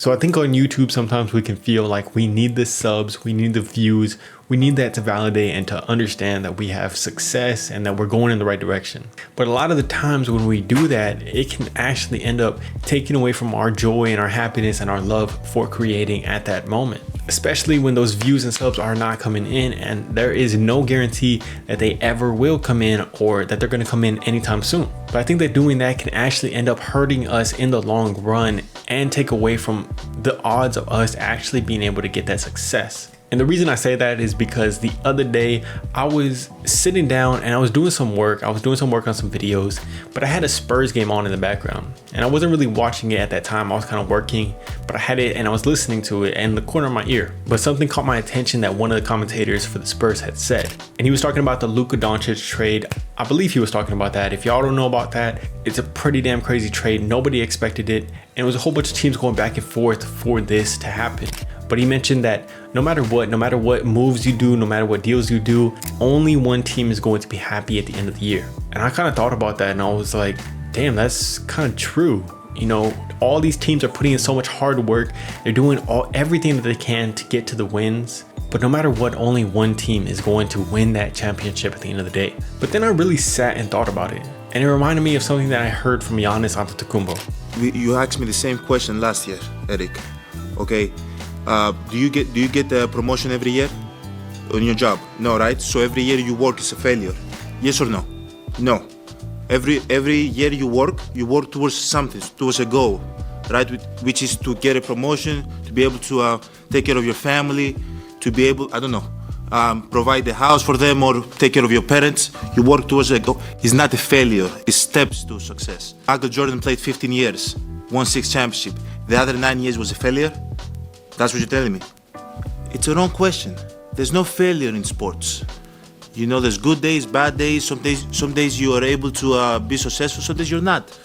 So I think on YouTube, sometimes we can feel like we need the subs, we need the views, we need that to validate and to understand that we have success and that we're going in the right direction. But a lot of the times when we do that, it can actually end up taking away from our joy and our happiness and our love for creating at that moment, especially when those views and subs are not coming in and there is no guarantee that they ever will come in or that they're going to come in anytime soon. But I think that doing that can actually end up hurting us in the long run and take away from the odds of us actually being able to get that success. And the reason I say that is because the other day I was sitting down and I was doing some work. I was doing some work on some videos, but I had a Spurs game on in the background and I wasn't really watching it at that time. I was kind of working, but I had it and I was listening to it in the corner of my ear. But something caught my attention that one of the commentators for the Spurs had said, and he was talking about the Luka Doncic trade. I believe he was talking about that. If y'all don't know about that, it's a pretty damn crazy trade. Nobody expected it. And it was a whole bunch of teams going back and forth for this to happen. But he mentioned that no matter what moves you do, no matter what deals you do, only one team is going to be happy at the end of the year. And I kind of thought about that and I was like, damn, that's kind of true. You know, all these teams are putting in so much hard work. They're doing everything that they can to get to the wins. But no matter what, only one team is going to win that championship at the end of the day. But then I really sat and thought about it. And it reminded me of something that I heard from Giannis Antetokounmpo. You asked me the same question last year, Eric. Okay. Do you get the promotion every year on your job? No, right? So every year you work is a failure. Yes or no? No. Every year you work towards something, towards a goal, right? Which is to get a promotion, to be able to take care of your family, to be able, provide the house for them or take care of your parents. You work towards a goal. It's not a failure. It's steps to success. Michael Jordan played 15 years, won 6 championships. The other 9 years was a failure. That's what you're telling me. It's a wrong question. There's no failure in sports. You know, there's good days, bad days. Some days you are able to be successful, some days you're not.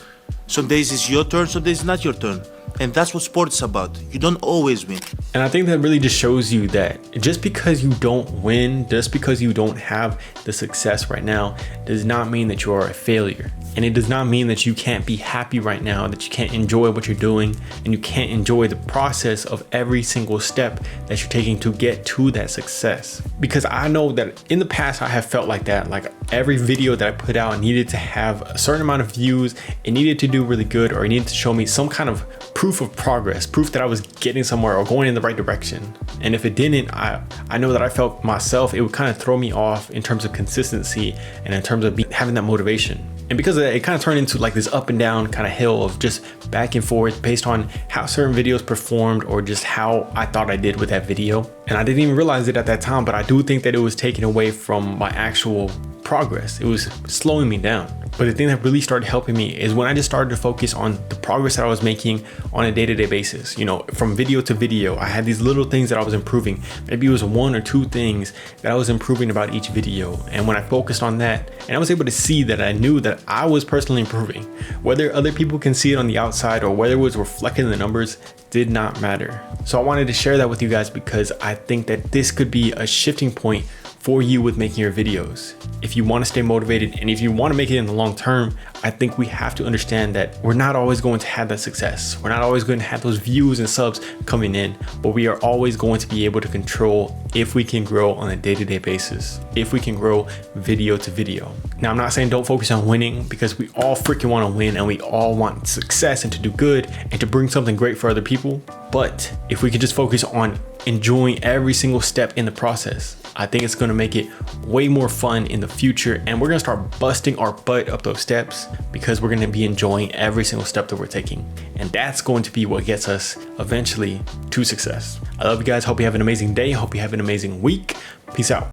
Some days it's your turn, some days it's not your turn. And that's what sports is about. You don't always win. And I think that really just shows you that just because you don't win, just because you don't have the success right now, does not mean that you are a failure. And it does not mean that you can't be happy right now, that you can't enjoy what you're doing, and you can't enjoy the process of every single step that you're taking to get to that success. Because I know that in the past I have felt like that, like every video that I put out needed to have a certain amount of views, it needed to do really good, or it needed to show me some kind of proof of progress, proof that I was getting somewhere or going in the right direction. And if it didn't, I know that I felt myself, it would kind of throw me off in terms of consistency and in terms of having that motivation. And because of that, it kind of turned into like this up and down kind of hill of just back and forth based on how certain videos performed or just how I thought I did with that video. And I didn't even realize it at that time, but I do think that it was taken away from my actual progress. It was slowing me down. But the thing that really started helping me is when I just started to focus on the progress that I was making on a day-to-day basis. You know, from video to video, I had these little things that I was improving. Maybe it was 1 or 2 things that I was improving about each video. And when I focused on that, and I was able to see that, I knew that I was personally improving. Whether other people can see it on the outside or whether it was reflected in the numbers did not matter. So I wanted to share that with you guys because I think that this could be a shifting point for you with making your videos. If you want to stay motivated and if you want to make it in the long term, I think we have to understand that we're not always going to have that success. We're not always going to have those views and subs coming in, but we are always going to be able to control if we can grow on a day-to-day basis, if we can grow video to video. Now, I'm not saying don't focus on winning because we all freaking want to win and we all want success and to do good and to bring something great for other people. But if we could just focus on enjoying every single step in the process, I think it's going to make it way more fun in the future, and we're going to start busting our butt up those steps because we're going to be enjoying every single step that we're taking, and that's going to be what gets us eventually to success. I love you guys. Hope you have an amazing day. Hope you have an amazing week. Peace out.